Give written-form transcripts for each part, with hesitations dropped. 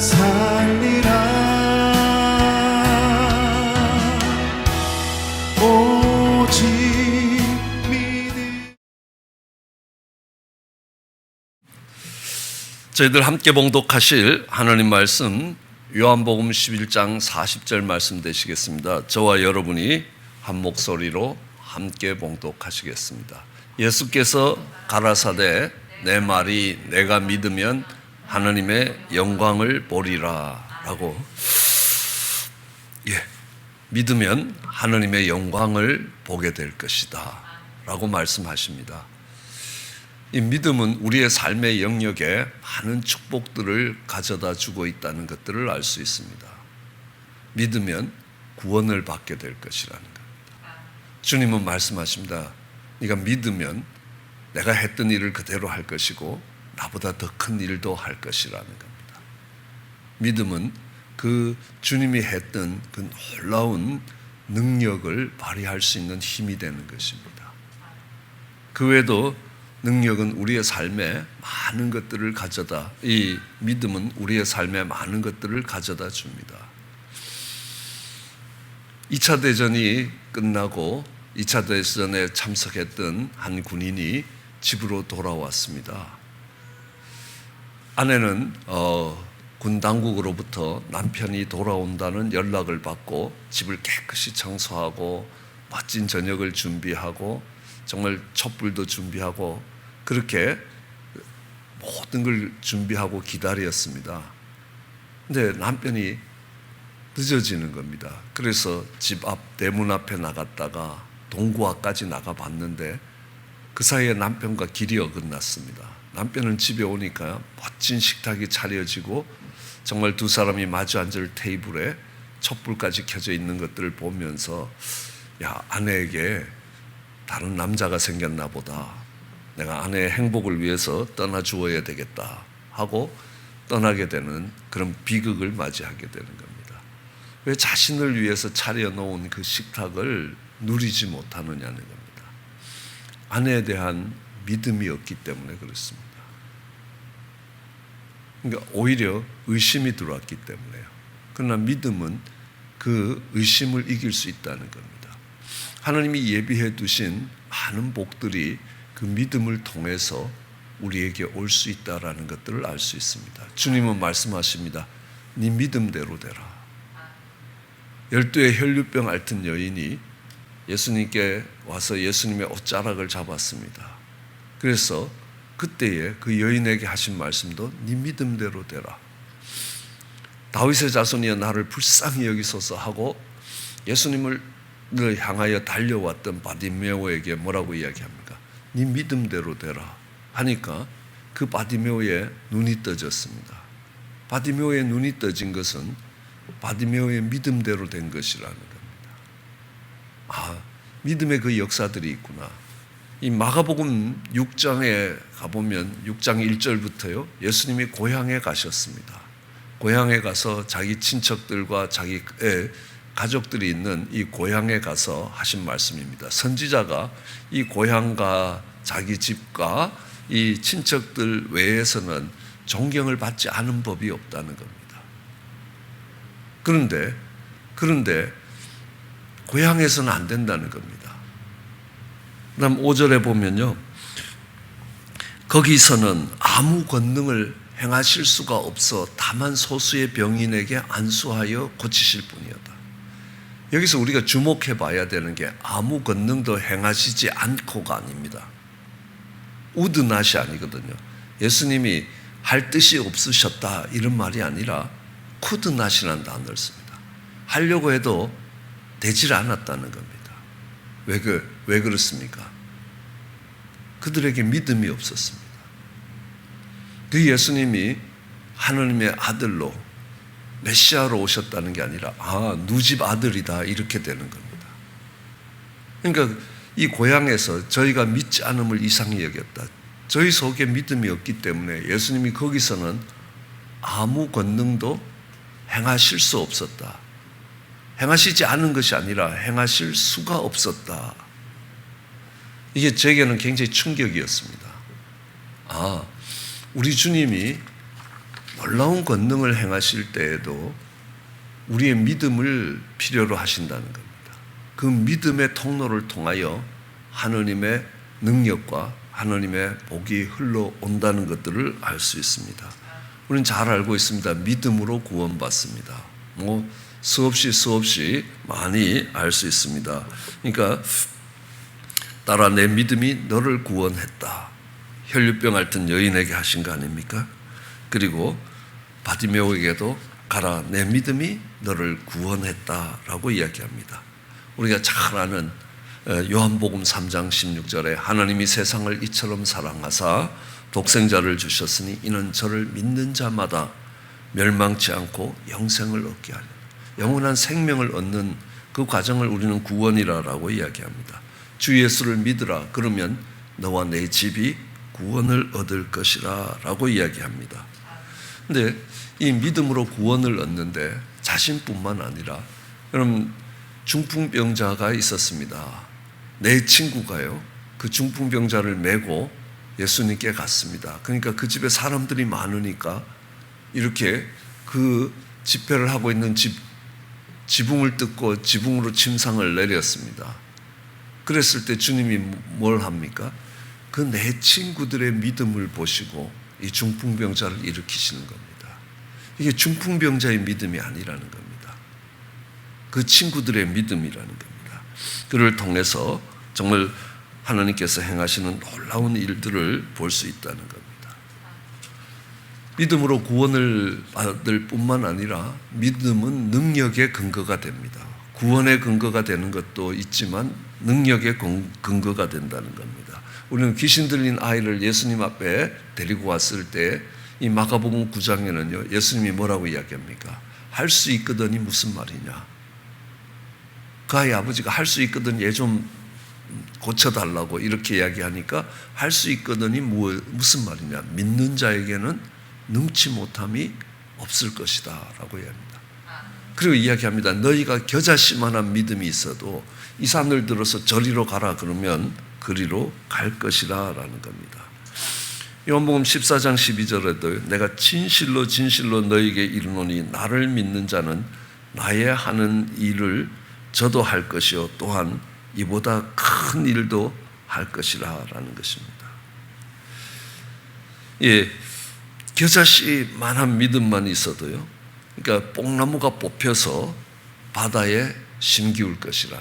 살리라. 오직 믿음. 저희들 함께 봉독하실 하나님 말씀 요한복음 11장 40절 말씀 되시겠습니다. 저와 여러분이 한 목소리로 함께 봉독하시겠습니다. 예수께서 가라사대 내 말이 내가 믿으면 하나님의 영광을 보리라 라고, 믿으면 하나님의 영광을 보게 될 것이다 라고 말씀하십니다. 이 믿음은 우리의 삶의 영역에 많은 축복들을 가져다 주고 있다는 것들을 알 수 있습니다. 믿으면 구원을 받게 될 것이라는 겁니다. 주님은 말씀하십니다. 네가 믿으면 내가 했던 일을 그대로 할 것이고 나보다 더 큰 일도 할 것이라는 겁니다. 믿음은 그 주님이 했던 그 놀라운 능력을 발휘할 수 있는 힘이 되는 것입니다. 그 외에도 능력은 우리의 삶에 많은 것들을 가져다, 이 믿음은 우리의 삶에 많은 것들을 가져다 줍니다. 2차 대전이 끝나고 2차 대전에 참석했던 한 군인이 집으로 돌아왔습니다. 아내는 군 당국으로부터 남편이 돌아온다는 연락을 받고 집을 깨끗이 청소하고 멋진 저녁을 준비하고 정말 촛불도 준비하고 그렇게 모든 걸 준비하고 기다렸습니다. 근데 남편이 늦어지는 겁니다. 그래서 집 앞 대문 앞에 나갔다가 동구앞까지 나가봤는데 그 사이에 남편과 길이 어긋났습니다. 남편은 집에 오니까 멋진 식탁이 차려지고 정말 두 사람이 마주 앉을 테이블에 촛불까지 켜져 있는 것들을 보면서, 야, 아내에게 다른 남자가 생겼나 보다. 내가 아내의 행복을 위해서 떠나주어야 되겠다 하고 떠나게 되는 그런 비극을 맞이하게 되는 겁니다. 왜 자신을 위해서 차려놓은 그 식탁을 누리지 못하느냐는 겁니다. 아내에 대한 믿음이 없기 때문에 그렇습니다. 그러니까 오히려 의심이 들어왔기 때문에요. 그러나 믿음은 그 의심을 이길 수 있다는 겁니다. 하나님이 예비해 두신 많은 복들이 그 믿음을 통해서 우리에게 올 수 있다라는 것들을 알 수 있습니다. 주님은 말씀하십니다. 네 믿음대로 되라. 12의 혈류병 앓던 여인이 예수님께 와서 예수님의 옷자락을 잡았습니다. 그래서 그때에 그 여인에게 하신 말씀도 네 믿음대로 되라. 다윗의 자손이여 나를 불쌍히 여기소서 하고 예수님을 향하여 달려왔던 바디메오에게 뭐라고 이야기합니까? 네 믿음대로 되라 하니까 그 바디메오의 눈이 떠졌습니다. 바디메오의 눈이 떠진 것은 바디메오의 믿음대로 된 것이라는 겁니다. 아, 믿음의 그 역사들이 있구나. 이 마가복음 6장에 가보면 6장 1절부터요, 예수님이 고향에 가셨습니다. 고향에 가서 자기 친척들과 자기 가족들이 있는 이 고향에 가서 하신 말씀입니다. 선지자가 이 고향과 자기 집과 이 친척들 외에서는 존경을 받지 않은 법이 없다는 겁니다. 그런데 고향에서는 안 된다는 겁니다. 그다음 5절에 보면요, 거기서는 아무 권능을 행하실 수가 없어 다만 소수의 병인에게 안수하여 고치실 뿐이었다. 여기서 우리가 주목해 봐야 되는 게 아무 권능도 행하시지 않고가 아닙니다. 우드낫이 아니거든요. 예수님이 할 뜻이 없으셨다 이런 말이 아니라 쿠드낫이라는 단어를 씁니다. 하려고 해도 되질 않았다는 겁니다. 왜 그렇습니까? 그들에게 믿음이 없었습니다. 그 예수님이 하나님의 아들로 메시아로 오셨다는 게 아니라 누 집 아들이다 이렇게 되는 겁니다. 그러니까 이 고향에서 저희가 믿지 않음을 이상히 여겼다. 저희 속에 믿음이 없기 때문에 예수님이 거기서는 아무 권능도 행하실 수 없었다. 행하시지 않은 것이 아니라 행하실 수가 없었다. 이게 제게는 굉장히 충격이었습니다. 우리 주님이 놀라운 권능을 행하실 때에도 우리의 믿음을 필요로 하신다는 겁니다. 그 믿음의 통로를 통하여 하나님의 능력과 하나님의 복이 흘러온다는 것들을 알 수 있습니다. 우리는 잘 알고 있습니다. 믿음으로 구원받습니다. 수없이 많이 알 수 있습니다. 그러니까 따라 내 믿음이 너를 구원했다. 혈류병 앓던 여인에게 하신 거 아닙니까? 그리고 바디메오에게도 가라, 내 믿음이 너를 구원했다라고 이야기합니다. 우리가 잘 아는 요한복음 3장 16절에 하나님이 세상을 이처럼 사랑하사 독생자를 주셨으니 이는 저를 믿는 자마다 멸망치 않고 영생을 얻게 하려, 영원한 생명을 얻는 그 과정을 우리는 구원이라고 이야기합니다. 주 예수를 믿으라, 그러면 너와 내 집이 구원을 얻을 것이라 라고 이야기합니다. 근데 이 믿음으로 구원을 얻는데 자신뿐만 아니라, 여러분, 중풍병자가 있었습니다. 내 친구가요, 그 중풍병자를 메고 예수님께 갔습니다. 그러니까 그 집에 사람들이 많으니까 이렇게 그 집회를 하고 있는 지붕을 뜯고 지붕으로 침상을 내렸습니다. 그랬을 때 주님이 뭘 합니까? 그 내 친구들의 믿음을 보시고 이 중풍병자를 일으키시는 겁니다. 이게 중풍병자의 믿음이 아니라는 겁니다. 그 친구들의 믿음이라는 겁니다. 그를 통해서 정말 하나님께서 행하시는 놀라운 일들을 볼 수 있다는 겁니다. 믿음으로 구원을 받을 뿐만 아니라 믿음은 능력의 근거가 됩니다. 구원의 근거가 되는 것도 있지만 능력의 근거가 된다는 겁니다. 우리는 귀신 들린 아이를 예수님 앞에 데리고 왔을 때 이 마가복음 9장에는요, 예수님이 뭐라고 이야기합니까? 할 수 있거든이 무슨 말이냐? 그 아이 아버지가 할 수 있거든 얘 좀 고쳐달라고 이렇게 이야기하니까 할 수 있거든이 무슨 말이냐? 믿는 자에게는 능치 못함이 없을 것이다 라고 이야기합니다. 그리고 이야기합니다. 너희가 겨자씨만한 믿음이 있어도 이 산을 들어서 저리로 가라 그러면 그리로 갈 것이라 라는 겁니다. 요한복음 14장 12절에도 내가 진실로 너희에게 이르노니 나를 믿는 자는 나의 하는 일을 저도 할 것이요 또한 이보다 큰 일도 할 것이라 라는 것입니다. 예, 겨자씨만한 믿음만 있어도요, 그러니까 뽕나무가 뽑혀서 바다에 심기울 것이라.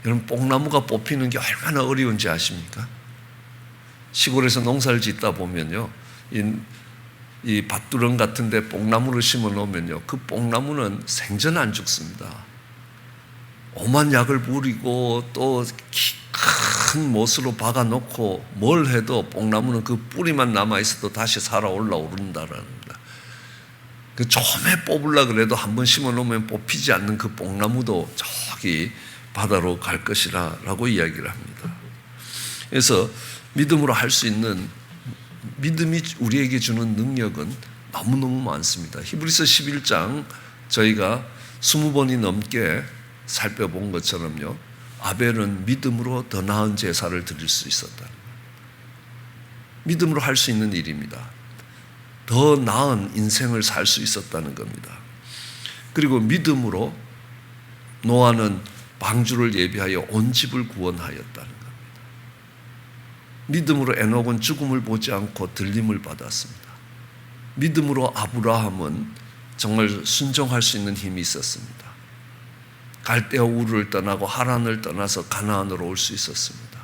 여러분, 뽕나무가 뽑히는 게 얼마나 어려운지 아십니까? 시골에서 농사를 짓다 보면요, 이 밭두렁 같은데 뽕나무를 심어 놓으면요, 그 뽕나무는 생전 안 죽습니다. 오만 약을 부리고 또 큰 못으로 박아놓고 뭘 해도 뽕나무는 그 뿌리만 남아있어도 다시 살아 올라오른다라는 겁니다. 그 처음에 뽑으려고 그래도 한번 심어놓으면 뽑히지 않는 그 뽕나무도 저기 바다로 갈 것이라 라고 이야기를 합니다. 그래서 믿음으로 할 수 있는, 믿음이 우리에게 주는 능력은 너무너무 많습니다. 히브리서 11장 저희가 20번이 넘게 살펴본 것처럼요, 아벨은 믿음으로 더 나은 제사를 드릴 수 있었다. 믿음으로 할 수 있는 일입니다. 더 나은 인생을 살 수 있었다는 겁니다. 그리고 믿음으로 노아는 방주를 예비하여 온 집을 구원하였다는 겁니다. 믿음으로 에녹은 죽음을 보지 않고 들림을 받았습니다. 믿음으로 아브라함은 정말 순종할 수 있는 힘이 있었습니다. 갈대아 우르를 떠나고 하란을 떠나서 가나안으로 올 수 있었습니다.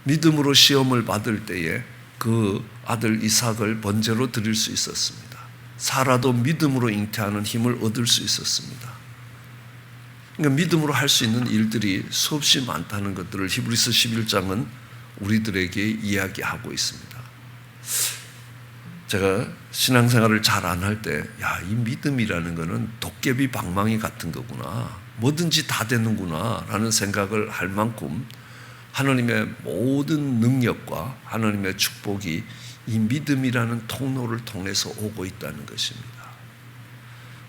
믿음으로 시험을 받을 때에 그 아들 이삭을 번제로 드릴 수 있었습니다. 사라도 믿음으로 잉태하는 힘을 얻을 수 있었습니다. 그러니까 믿음으로 할 수 있는 일들이 수없이 많다는 것들을 히브리서 11장은 우리들에게 이야기하고 있습니다. 제가 신앙생활을 잘 안 할 때, 이 믿음이라는 거는 도깨비 방망이 같은 거구나, 뭐든지 다 되는구나 라는 생각을 할 만큼 하나님의 모든 능력과 하나님의 축복이 이 믿음이라는 통로를 통해서 오고 있다는 것입니다.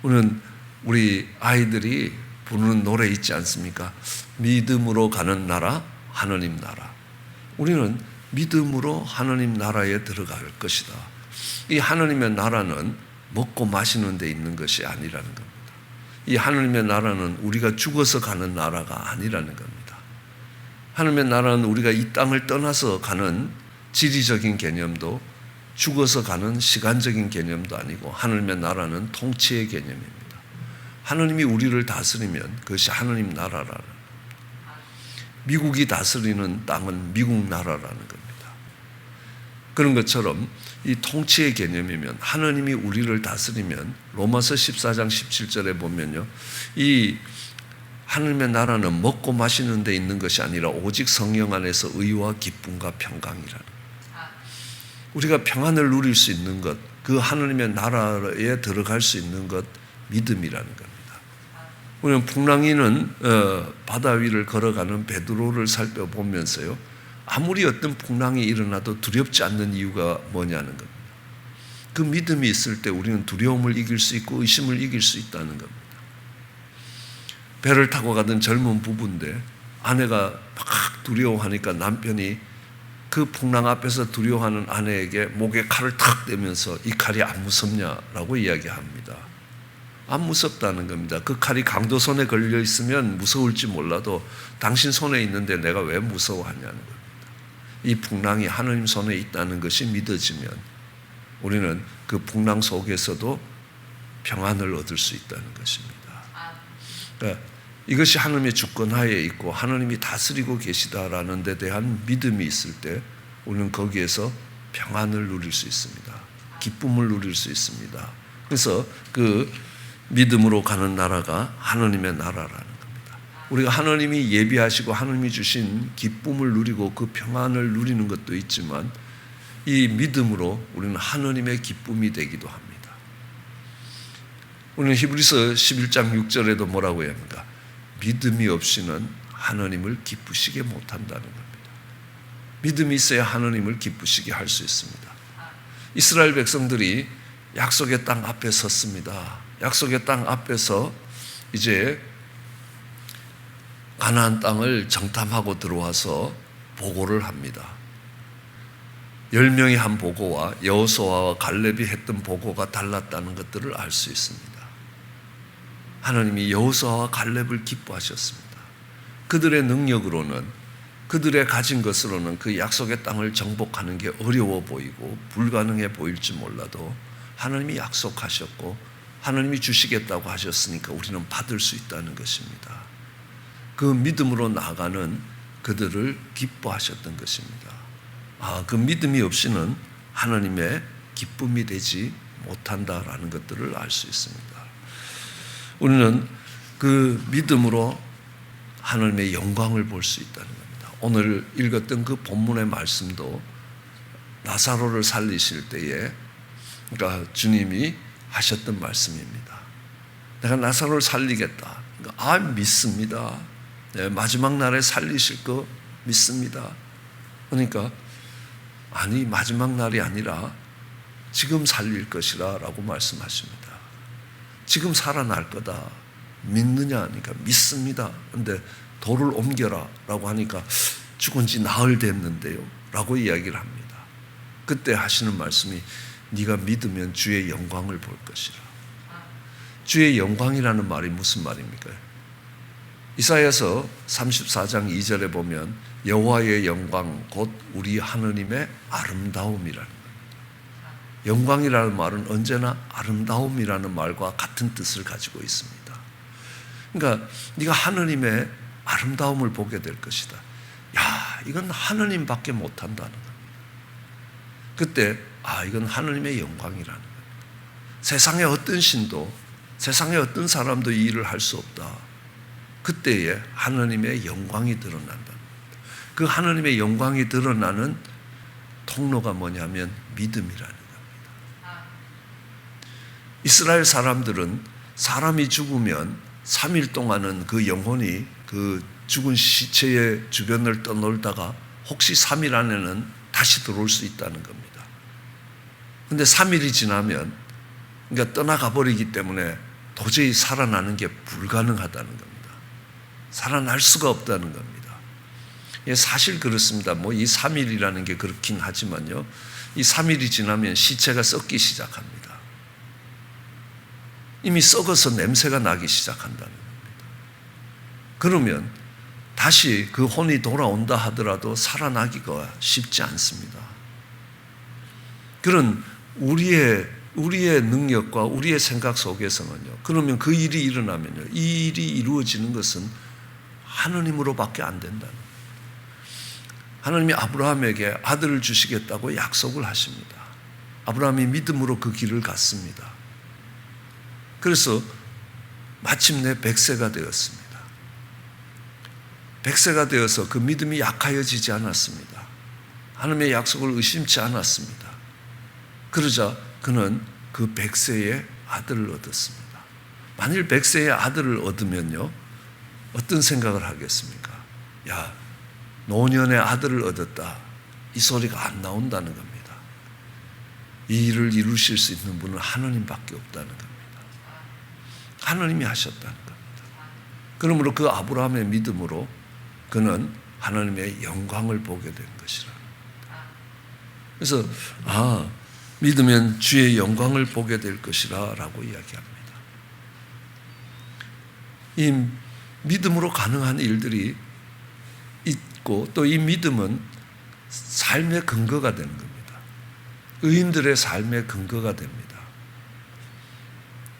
오늘 우리 아이들이 부르는 노래 있지 않습니까? 믿음으로 가는 나라, 하나님 나라. 우리는 믿음으로 하나님 나라에 들어갈 것이다. 이 하나님의 나라는 먹고 마시는 데 있는 것이 아니라는 겁니다. 이 하나님의 나라는 우리가 죽어서 가는 나라가 아니라는 겁니다. 하나님의 나라는 우리가 이 땅을 떠나서 가는 지리적인 개념도 죽어서 가는 시간적인 개념도 아니고 하나님의 나라는 통치의 개념입니다. 하나님이 우리를 다스리면 그것이 하나님 나라라는, 미국이 다스리는 땅은 미국 나라라는 겁니다. 그런 것처럼 이 통치의 개념이면 하나님이 우리를 다스리면 로마서 14장 17절에 보면요, 이 하나님의 나라는 먹고 마시는 데 있는 것이 아니라 오직 성령 안에서 의와 기쁨과 평강이라는, 우리가 평안을 누릴 수 있는 것, 그 하나님의 나라에 들어갈 수 있는 것, 믿음이라는 겁니다. 우리는 풍랑이는 바다 위를 걸어가는 베드로를 살펴보면서요, 아무리 어떤 풍랑이 일어나도 두렵지 않는 이유가 뭐냐는 겁니다. 그 믿음이 있을 때 우리는 두려움을 이길 수 있고 의심을 이길 수 있다는 겁니다. 배를 타고 가던 젊은 부부인데 아내가 막 두려워하니까 남편이 그 풍랑 앞에서 두려워하는 아내에게 목에 칼을 탁 대면서 이 칼이 안 무섭냐라고 이야기합니다. 안 무섭다는 겁니다. 그 칼이 강도 손에 걸려 있으면 무서울지 몰라도 당신 손에 있는데 내가 왜 무서워하냐는 겁니다. 이 풍랑이 하나님 손에 있다는 것이 믿어지면 우리는 그 풍랑 속에서도 평안을 얻을 수 있다는 것입니다. 그러니까 이것이 하나님의 주권하에 있고 하나님이 다스리고 계시다라는 데 대한 믿음이 있을 때 우리는 거기에서 평안을 누릴 수 있습니다. 기쁨을 누릴 수 있습니다. 그래서 그 믿음으로 가는 나라가 하나님의 나라라는 겁니다. 우리가 하나님이 예비하시고 하나님이 주신 기쁨을 누리고 그 평안을 누리는 것도 있지만 이 믿음으로 우리는 하나님의 기쁨이 되기도 합니다. 우리는 히브리서 11장 6절에도 뭐라고 해야 합니까? 믿음이 없이는 하나님을 기쁘시게 못한다는 겁니다. 믿음이 있어야 하나님을 기쁘시게 할 수 있습니다. 이스라엘 백성들이 약속의 땅 앞에 섰습니다. 약속의 땅 앞에서 이제 가나안 땅을 정탐하고 들어와서 보고를 합니다. 10명이 한 보고와 여호수아와 갈렙이 했던 보고가 달랐다는 것들을 알 수 있습니다. 하나님이 여호수아와 갈렙을 기뻐하셨습니다. 그들의 능력으로는, 그들의 가진 것으로는 그 약속의 땅을 정복하는 게 어려워 보이고 불가능해 보일지 몰라도 하나님이 약속하셨고 하나님이 주시겠다고 하셨으니까 우리는 받을 수 있다는 것입니다. 그 믿음으로 나아가는 그들을 기뻐하셨던 것입니다. 그 믿음이 없이는 하나님의 기쁨이 되지 못한다라는 것들을 알 수 있습니다. 우리는 그 믿음으로 하나님의 영광을 볼 수 있다는 겁니다. 오늘 읽었던 그 본문의 말씀도 나사로를 살리실 때에 그러니까 주님이 하셨던 말씀입니다. 내가 나사로를 살리겠다. 그러니까 믿습니다. 네, 마지막 날에 살리실 거 믿습니다. 그러니까 아니 마지막 날이 아니라 지금 살릴 것이라 라고 말씀하십니다. 지금 살아날 거다. 믿느냐 하니까 믿습니다. 그런데 돌을 옮겨라 라고 하니까 죽은 지 나흘 됐는데요 라고 이야기를 합니다. 그때 하시는 말씀이 네가 믿으면 주의 영광을 볼 것이라. 주의 영광이라는 말이 무슨 말입니까? 이사야서 34장 2절에 보면 여호와의 영광 곧 우리 하느님의 아름다움이라는 겁니다. 영광이라는 말은 언제나 아름다움이라는 말과 같은 뜻을 가지고 있습니다. 그러니까 네가 하느님의 아름다움을 보게 될 것이다. 야, 이건 하느님밖에 못한다는 겁니다. 그때 이건 하느님의 영광이라는 겁니다. 세상의 어떤 신도, 세상의 어떤 사람도 이 일을 할 수 없다. 그때에 하느님의 영광이 드러난다는 겁니다. 그 하느님의 영광이 드러나는 통로가 뭐냐면 믿음이라는 겁니다. 이스라엘 사람들은 사람이 죽으면 3일 동안은 그 영혼이 그 죽은 시체의 주변을 떠놀다가 혹시 3일 안에는 다시 들어올 수 있다는 겁니다. 그런데 3일이 지나면 그러니까 떠나가 버리기 때문에 도저히 살아나는 게 불가능하다는 겁니다. 살아날 수가 없다는 겁니다. 예, 사실 그렇습니다. 뭐 이 3일이라는 게 그렇긴 하지만요. 이 3일이 지나면 시체가 썩기 시작합니다. 이미 썩어서 냄새가 나기 시작한다는 겁니다. 그러면 다시 그 혼이 돌아온다 하더라도 살아나기가 쉽지 않습니다. 그런 우리의 능력과 우리의 생각 속에서는요. 그러면 그 일이 일어나면요. 이 일이 이루어지는 것은 하나님으로밖에 안 된다는 거예요. 하나님이 아브라함에게 아들을 주시겠다고 약속을 하십니다. 아브라함이 믿음으로 그 길을 갔습니다. 그래서 마침내 100세가 되었습니다. 100세가 되어서 그 믿음이 약하여지지 않았습니다. 하나님의 약속을 의심치 않았습니다. 그러자 그는 그 100세의 아들을 얻었습니다. 만일 100세의 아들을 얻으면요, 어떤 생각을 하겠습니까? 야, 노년의 아들을 얻었다. 이 소리가 안 나온다는 겁니다. 이 일을 이루실 수 있는 분은 하나님밖에 없다는 겁니다. 하나님이 하셨다는 겁니다. 그러므로 그 아브라함의 믿음으로 그는 하나님의 영광을 보게 된 것이라. 그래서 믿으면 주의 영광을 보게 될 것이라 라고 이야기합니다. 이 믿음으로 가능한 일들이 있고 또 이 믿음은 삶의 근거가 되는 겁니다. 의인들의 삶의 근거가 됩니다.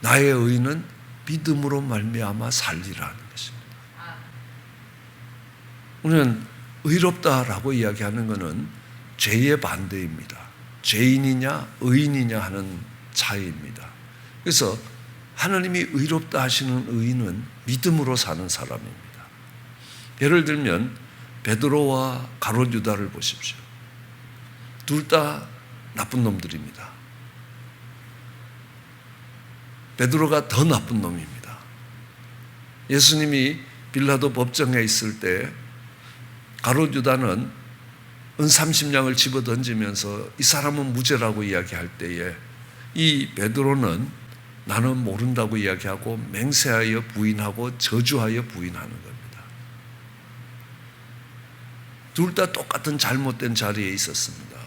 나의 의인은 믿음으로 말미암아 살리라는 것입니다. 우리는 의롭다라고 이야기하는 것은 죄의 반대입니다. 죄인이냐 의인이냐 하는 차이입니다. 그래서 하나님이 의롭다 하시는 의인은 믿음으로 사는 사람입니다. 예를 들면 베드로와 가롯 유다를 보십시오. 둘 다 나쁜 놈들입니다. 베드로가 더 나쁜 놈입니다. 예수님이 빌라도 법정에 있을 때 가롯 유다는 은 30냥을 집어 던지면서 이 사람은 무죄라고 이야기할 때에 이 베드로는 나는 모른다고 이야기하고 맹세하여 부인하고 저주하여 부인하는 겁니다. 둘 다 똑같은 잘못된 자리에 있었습니다.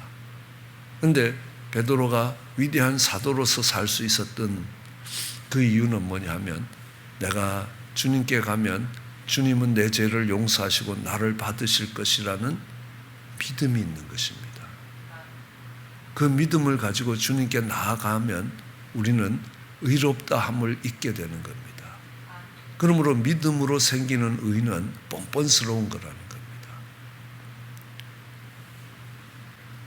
그런데 베드로가 위대한 사도로서 살 수 있었던 그 이유는 뭐냐 하면 내가 주님께 가면 주님은 내 죄를 용서하시고 나를 받으실 것이라는 믿음이 있는 것입니다. 그 믿음을 가지고 주님께 나아가면 우리는 의롭다 함을 잊게 되는 겁니다. 그러므로 믿음으로 생기는 의는 뻔뻔스러운 거라는 겁니다.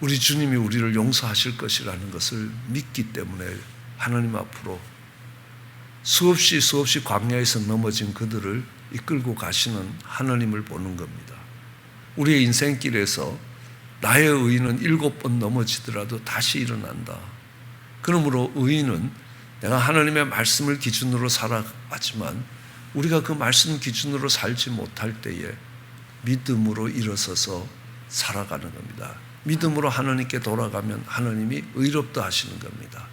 우리 주님이 우리를 용서하실 것이라는 것을 믿기 때문에 하나님 앞으로 수없이 광야에서 넘어진 그들을 이끌고 가시는 하나님을 보는 겁니다. 우리의 인생길에서 나의 의인은 7번 넘어지더라도 다시 일어난다. 그러므로 의인은 내가 하나님의 말씀을 기준으로 살아가지만 우리가 그 말씀 기준으로 살지 못할 때에 믿음으로 일어서서 살아가는 겁니다. 믿음으로 하나님께 돌아가면 하나님이 의롭다 하시는 겁니다.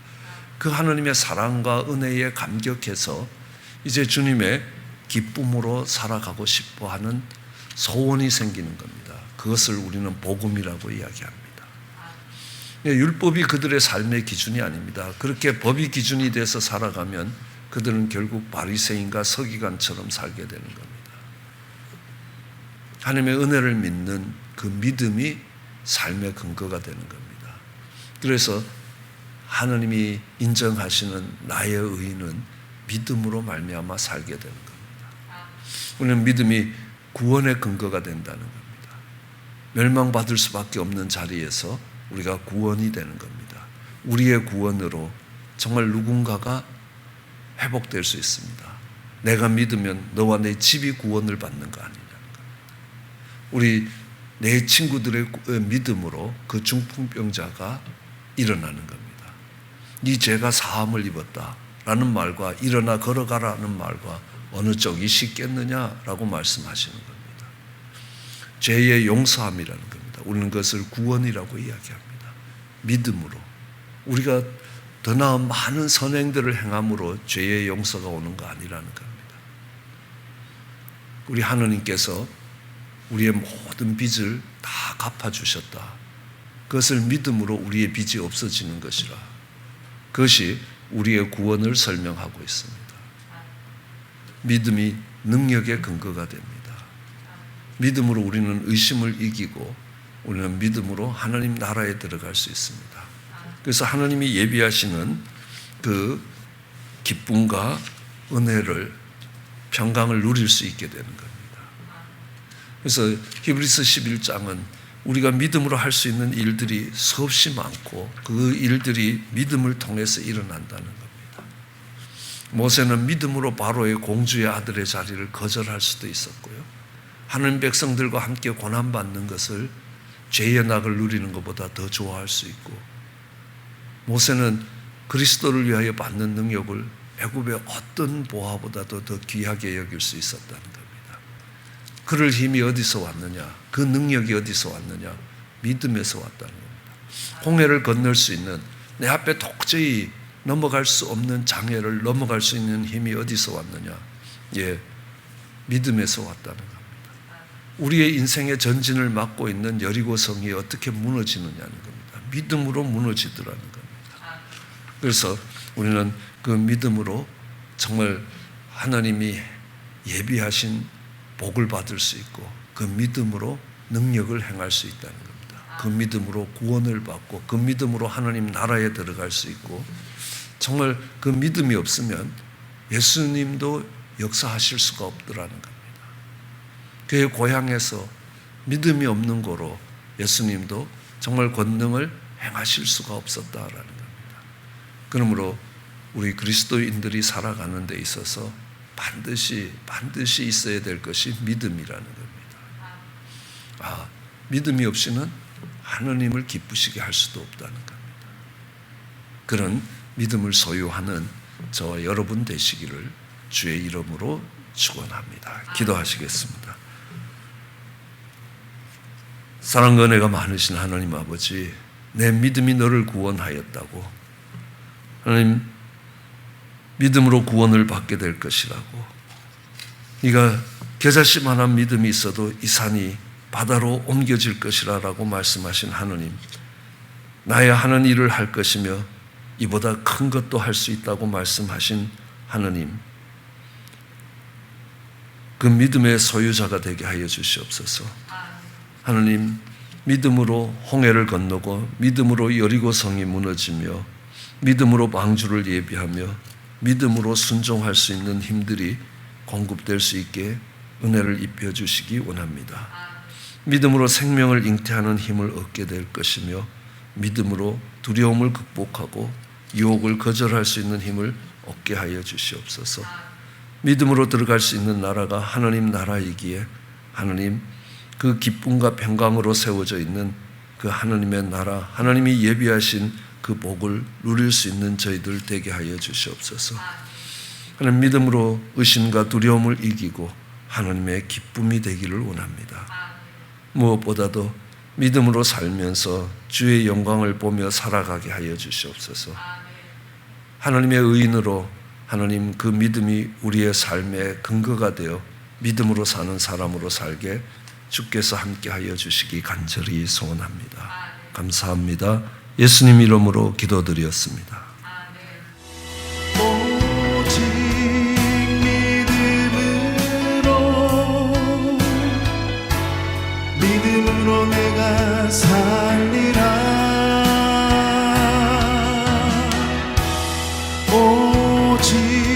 그 하나님의 사랑과 은혜에 감격해서 이제 주님의 기쁨으로 살아가고 싶어 하는 소원이 생기는 겁니다. 그것을 우리는 복음이라고 이야기합니다. 율법이 그들의 삶의 기준이 아닙니다. 그렇게 법이 기준이 돼서 살아가면 그들은 결국 바리새인과 서기관처럼 살게 되는 겁니다. 하나님의 은혜를 믿는 그 믿음이 삶의 근거가 되는 겁니다. 그래서 하나님이 인정하시는 나의 의인은 믿음으로 말미암아 살게 되는 겁니다. 우리는 믿음이 구원의 근거가 된다는 겁니다. 멸망받을 수밖에 없는 자리에서 우리가 구원이 되는 겁니다. 우리의 구원으로 정말 누군가가 회복될 수 있습니다. 내가 믿으면 너와 내 집이 구원을 받는 거 아니냐는 겁니다. 우리 내 친구들의 믿음으로 그 중풍병자가 일어나는 겁니다. 네 죄가 사함을 입었다라는 말과 일어나 걸어가라는 말과 어느 쪽이 쉽겠느냐라고 말씀하시는 겁니다. 죄의 용서함이라는 겁니다. 우리는 그것을 구원이라고 이야기합니다. 믿음으로 우리가 더 나은 많은 선행들을 행함으로 죄의 용서가 오는 거 아니라는 겁니다. 우리 하나님께서 우리의 모든 빚을 다 갚아주셨다. 그것을 믿음으로 우리의 빚이 없어지는 것이라. 그것이 우리의 구원을 설명하고 있습니다. 믿음이 능력의 근거가 됩니다. 믿음으로 우리는 의심을 이기고 우리는 믿음으로 하나님 나라에 들어갈 수 있습니다. 그래서 하나님이 예비하시는 그 기쁨과 은혜를, 평강을 누릴 수 있게 되는 겁니다. 그래서 히브리서 11장은 우리가 믿음으로 할 수 있는 일들이 수없이 많고 그 일들이 믿음을 통해서 일어난다는 겁니다. 모세는 믿음으로 바로의 공주의 아들의 자리를 거절할 수도 있었고요. 하나님 백성들과 함께 고난받는 것을 죄의 낙을 누리는 것보다 더 좋아할 수 있고, 모세는 그리스도를 위하여 받는 능력을 애굽의 어떤 보화보다도 더 귀하게 여길 수 있었다는 겁니다. 그럴 힘이 어디서 왔느냐? 그 능력이 어디서 왔느냐? 믿음에서 왔다는 겁니다. 홍해를 건널 수 있는, 내 앞에 도저히 넘어갈 수 없는 장애를 넘어갈 수 있는 힘이 어디서 왔느냐? 예, 믿음에서 왔다는 겁니다. 우리의 인생의 전진을 막고 있는 여리고성이 어떻게 무너지느냐는 겁니다. 믿음으로 무너지더라는 겁니다. 그래서 우리는 그 믿음으로 정말 하나님이 예비하신 복을 받을 수 있고, 그 믿음으로 능력을 행할 수 있다는 겁니다. 그 믿음으로 구원을 받고, 그 믿음으로 하나님 나라에 들어갈 수 있고, 정말 그 믿음이 없으면 예수님도 역사하실 수가 없더라는 겁니다. 그의 고향에서 믿음이 없는 거로 예수님도 정말 권능을 행하실 수가 없었다라는 겁니다. 그러므로 우리 그리스도인들이 살아가는 데 있어서 반드시 있어야 될 것이 믿음이라는 겁니다. 믿음이 없이는 하나님을 기쁘시게 할 수도 없다는 겁니다. 그런 믿음을 소유하는 저와 여러분 되시기를 주의 이름으로 축원합니다. 기도하시겠습니다. 사랑과 은혜가 많으신 하나님 아버지, 내 믿음이 너를 구원하였다고, 하나님 믿음으로 구원을 받게 될 것이라고, 네가 겨자씨만한 믿음이 있어도 이 산이 바다로 옮겨질 것이라고 말씀하신 하나님, 나야 하는 일을 할 것이며 이보다 큰 것도 할 수 있다고 말씀하신 하나님, 그 믿음의 소유자가 되게 하여 주시옵소서. 하나님, 믿음으로 홍해를 건너고 믿음으로 여리고성이 무너지며 믿음으로 방주를 예비하며 믿음으로 순종할 수 있는 힘들이 공급될 수 있게 은혜를 입혀주시기 원합니다. 믿음으로 생명을 잉태하는 힘을 얻게 될 것이며 믿음으로 두려움을 극복하고 유혹을 거절할 수 있는 힘을 얻게 하여 주시옵소서. 믿음으로 들어갈 수 있는 나라가 하나님 나라이기에 하나님 그 기쁨과 평강으로 세워져 있는 그 하나님의 나라, 하나님이 예비하신 그 복을 누릴 수 있는 저희들 되게 하여 주시옵소서. 하나님, 믿음으로 의심과 두려움을 이기고 하나님의 기쁨이 되기를 원합니다. 무엇보다도 믿음으로 살면서 주의 영광을 보며 살아가게 하여 주시옵소서. 하나님의 의인으로 하나님 그 믿음이 우리의 삶의 근거가 되어 믿음으로 사는 사람으로 살게 주께서 함께하여 주시기 간절히 소원합니다. 감사합니다. 예수님 이름으로 기도드렸습니다. 오직 믿음으로 내가 살리라. 오직